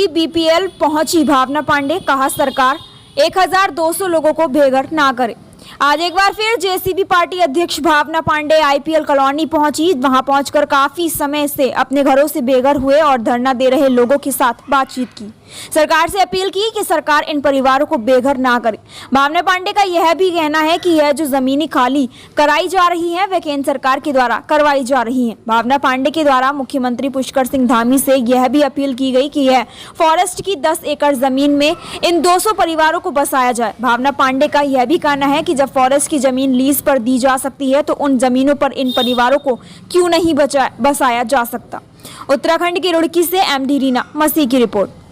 JCB BPL पहुंची भावना पांडे, कहा सरकार 1200 लोगों को बेघर ना करे। आज एक बार फिर जेसीबी पार्टी अध्यक्ष भावना पांडे आईपीएल कॉलोनी पहुंची। वहां पहुंचकर काफी समय से अपने घरों से बेघर हुए और धरना दे रहे लोगों के साथ बातचीत की। सरकार से अपील की कि सरकार इन परिवारों को बेघर ना करे। भावना पांडे का यह भी कहना है कि यह जो जमीनें खाली कराई जा रही हैं वे केंद्र सरकार के द्वारा करवाई जा रही हैं। भावना पांडे के द्वारा मुख्यमंत्री पुष्कर सिंह धामी से यह भी अपील की गई कि यह फॉरेस्ट की 10 एकड़ जमीन में इन 200 परिवारों को बसाया जाए। भावना पांडे का यह भी कहना है कि जब फॉरेस्ट की जमीन लीज पर दी जा सकती है तो उन जमीनों पर इन परिवारों को क्यों नहीं बसाया जा सकता। उत्तराखंड की रुड़की से एमडी रीना मसीह की रिपोर्ट।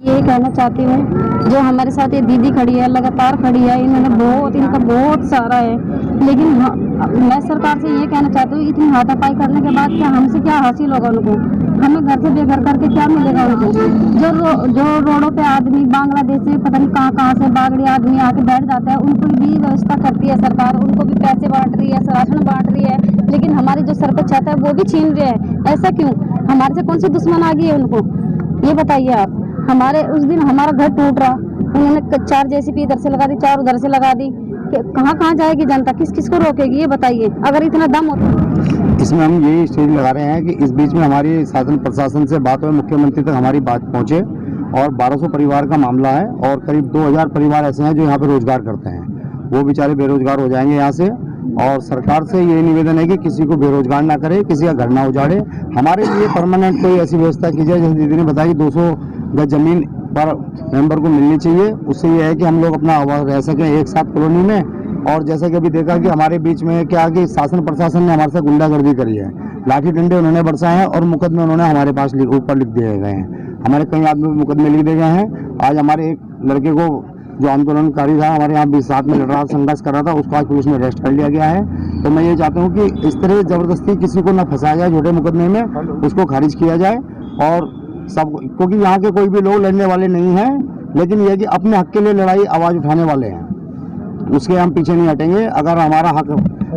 यही कहना चाहती हूँ, जो हमारे साथ ये दीदी खड़ी है, लगातार खड़ी है, इनका बहुत सारा है, लेकिन मैं सरकार से ये कहना चाहती हूँ, इतनी हाथापाई करने के बाद क्या हमसे क्या हासिल होगा उनको? हमें घर से बेघर करके क्या मिलेगा उनको? जो रोडों पे आदमी बांग्लादेश से पता नहीं कहाँ से बागड़ी आदमी आके बैठ जाता है, उनको भी व्यवस्था करती है सरकार, उनको भी पैसे बांट रही है, राशन बांट रही है, लेकिन हमारी जो सर पे छत है वो भी छीन रहे हैं। ऐसा क्यों? हमारे से कौन सी दुश्मन आ गई है उनको? ये बताइए आप। हमारे उस दिन हमारा घर टूट रहा, उन्होंने 4 जेसीबी इधर से लगा दी, 4 उधर से लगा दी। कहाँ जाएगी जनता? किस किस को रोकेगी? ये बताइए, अगर इतना दम होता। इसमें हम यही स्टेज लगा रहे हैं कि इस बीच में हमारी शासन प्रशासन से बात हुई, मुख्यमंत्री तक हमारी बात पहुंचे और 1200 परिवार का मामला है और करीब 2000 परिवार ऐसे हैं जो यहाँ पे रोजगार करते हैं, वो बेचारे बेरोजगार हो जाएंगे यहाँ से। और सरकार से ये निवेदन है कि किसी को बेरोजगार ना करे, किसी का घर ना उजाड़े। हमारे लिए परमानेंट कोई ऐसी व्यवस्था की जाए, जैसे दीदी ने बताया 200 गज जमीन पर मेंबर को मिलनी चाहिए। उससे ये है कि हम लोग अपना रह सकें एक साथ कॉलोनी में। और जैसा कि अभी देखा कि हमारे बीच में क्या कि शासन प्रशासन ने हमारे साथ गुंडागर्दी करी है, लाठी डंडे उन्होंने बरसाए हैं और मुकदमे उन्होंने हमारे पास ऊपर लिख दिए गए हैं। हमारे कई आदमी मुकदमे लिख दिए गए हैं। आज हमारे एक लड़के को जो आंदोलनकारी था, हमारे यहाँ भी साथ में लड़ रहा, संघर्ष कर रहा था, उसको आज पुलिस में अरेस्ट कर लिया गया है। तो मैं ये चाहता हूँ कि इस तरह जबरदस्ती किसी को न फंसाया जाए झूठे मुकदमे में, उसको खारिज किया जाए। और सब, क्योंकि यहाँ के कोई भी लोग लड़ने वाले नहीं हैं, लेकिन यह कि अपने हक के लिए लड़ाई आवाज़ उठाने वाले हैं, उसके हम पीछे नहीं हटेंगे। अगर हमारा हक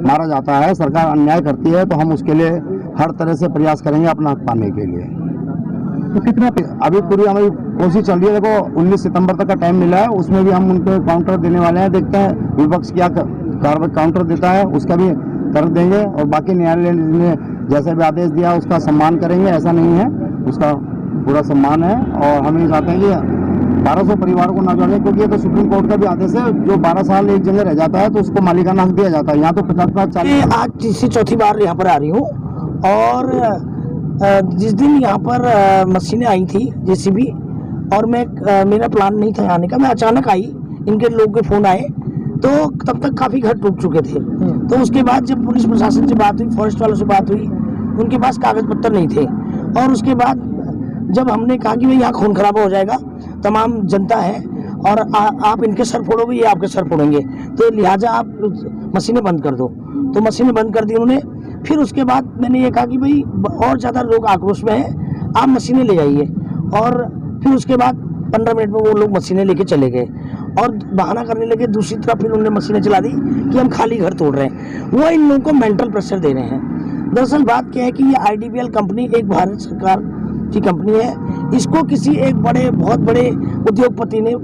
मारा जाता है, सरकार अन्याय करती है, तो हम उसके लिए हर तरह से प्रयास करेंगे अपना हक पाने के लिए। तो कितना अभी पूरी हमारी कोशिश चल रही है। देखो 19 सितंबर तक का टाइम मिला है, उसमें भी हम उनको काउंटर देने वाले हैं। देखते हैं विपक्ष क्या काउंटर देता है, उसका भी तरफ देंगे। और बाकी न्यायालय ने जैसे भी आदेश दिया उसका सम्मान करेंगे, ऐसा नहीं है, उसका पूरा सम्मान है। और हम ये चाहते हैं कि 1200 परिवारों को न जोड़ें, क्योंकि ये तो सुप्रीम कोर्ट का भी आदेश है, जो 12 साल एक जगह रह जाता है तो उसको मालिकाना हक दिया जाता है। यहाँ तो 50-50 आज तीसरी चौथी बार यहाँ पर आ रही हूँ। और जिस दिन यहाँ पर मशीनें आई थी जेसीबी, और मेरा प्लान नहीं था आने का, मैं अचानक आई, इनके लोग के फ़ोन आए, तो तब तक काफ़ी घर टूट चुके थे। तो उसके बाद जब पुलिस प्रशासन से बात हुई, फॉरेस्ट वालों से बात हुई, उनके पास कागज पत्तर नहीं थे। और उसके बाद जब हमने कहा कि भाई यहाँ खून खराबा हो जाएगा, तमाम जनता है और आप इनके सर फोड़ोगे, ये आपके सर फोड़ेंगे, तो लिहाजा आप मशीनें बंद कर दो। तो मशीनें बंद कर दी उन्होंने। फिर उसके बाद मैंने ये कहा कि भाई और ज़्यादा लोग आक्रोश में हैं, आप मशीनें ले जाइए। और फिर उसके बाद 15 मिनट में वो लोग मशीनें लेके चले गए और बहाना करने लगे। दूसरी तरफ फिर उन्होंने मशीनें चला दी कि हम खाली घर तोड़ रहे हैं। वो इन लोगों को मेंटल प्रेशर दे रहे हैं। दरअसल बात क्या है कि ये आईडीबीएल कंपनी एक भारत सरकार की कंपनी है, इसको किसी एक बहुत बड़े उद्योगपति ने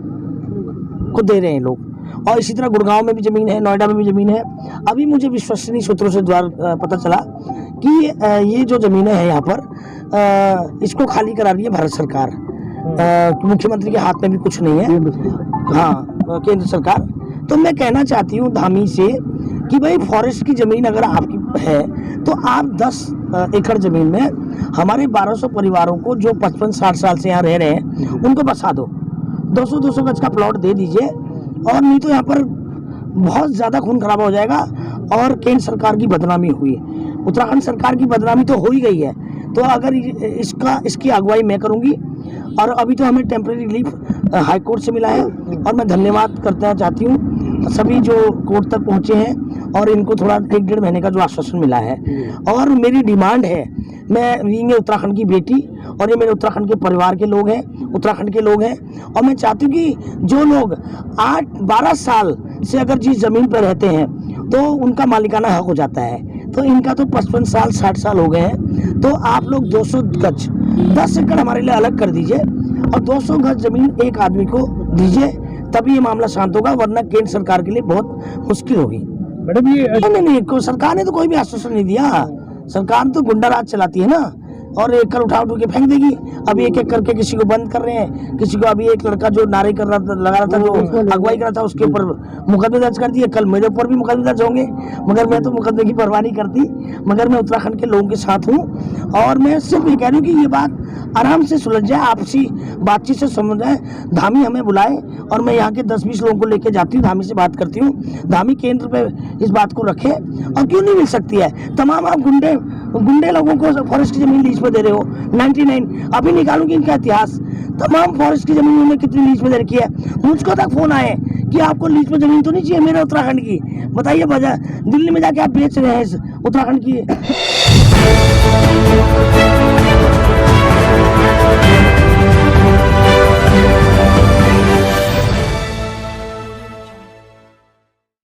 को दे रहे हैं लोग। और इसी तरह गुड़गांव में भी ज़मीन है, नोएडा में भी ज़मीन है। अभी मुझे विश्वसनीय सूत्रों से पता चला कि ये जो ज़मीनें हैं यहाँ पर, इसको खाली करा रही है भारत सरकार। मुख्यमंत्री के हाथ में भी कुछ नहीं है, हाँ, केंद्र सरकार। तो मैं कहना चाहती हूँ धामी से कि भाई फॉरेस्ट की ज़मीन अगर आपकी है तो आप 10 एकड़ ज़मीन में हमारे 1200 परिवारों को जो 55-60 साल से यहाँ रह रहे हैं उनको बसा दो। 200-200 गज का प्लॉट दे दीजिए। और नहीं तो यहाँ पर बहुत ज़्यादा खून खराबा हो जाएगा और केंद्र सरकार की बदनामी हुई, उत्तराखंड सरकार की बदनामी तो हो ही गई है। तो अगर इसकी अगुवाई मैं करूँगी। और अभी तो हमें टेम्परेरी रिलीफ हाई कोर्ट से मिला है और मैं धन्यवाद करना चाहती हूँ सभी जो कोर्ट तक पहुँचे हैं और इनको थोड़ा 1-1.5 महीने का जो आश्वासन मिला है। और मेरी डिमांड है, मैं उत्तराखंड की बेटी और ये मेरे उत्तराखंड के परिवार के लोग हैं, उत्तराखंड के लोग हैं। और मैं चाहती हूँ कि जो लोग 8-12 साल से अगर जिस ज़मीन पर रहते हैं तो उनका मालिकाना हक हो जाता है। तो इनका तो 55 साल 60 साल हो गए हैं। तो आप लोग 200 गज 10 एकड़ हमारे लिए अलग कर दीजिए और 200 गज जमीन एक आदमी को दीजिए, तभी ये मामला शांत होगा, वरना केंद्र सरकार के लिए बहुत मुश्किल होगी। मैडम ये नहीं, सरकार ने तो कोई भी आश्वासन नहीं दिया। सरकार तो गुंडा राज चलाती है ना, और एकड़ उठा के फेंक देगी। अभी एक एक करके किसी को बंद कर रहे हैं, किसी को अभी एक लड़का जो नारे कर रहा था, लगा रहा था, जो अगुवाई कर रहा था, उसके ऊपर मुकदमे दर्ज कर दिए। कल मेरे ऊपर भी मुकदमे दर्ज होंगे, मगर मैं तो मुकदमे की परवाह नहीं करती, मगर मैं उत्तराखंड के लोगों के साथ हूँ। और मैं सिर्फ ये कह रही हूँ कि ये बात आराम से सुलझ जाए, आपसी बातचीत से समझ जाए। धामी हमें बुलाए और मैं यहाँ के 10-20 लोगों को लेके जाती हूँ, धामी से बात करती हूँ, धामी केंद्र पे इस बात को रखे। और क्यों नहीं मिल सकती है? तमाम आप गुंडे लोगों को फॉरेस्ट की जमीन लीज पे दे रहे हो। 99 अभी निकालूंगी इनका इतिहास, तमाम फॉरेस्ट की जमीन उन्होंने कितनी लीज पे दे रखी है। मुझको तक फोन आए कि आपको लीज पे जमीन तो नहीं चाहिए मेरे उत्तराखंड की, बताइए वजह। दिल्ली में जाके आप बेच रहे हैं इस उत्तराखंड की।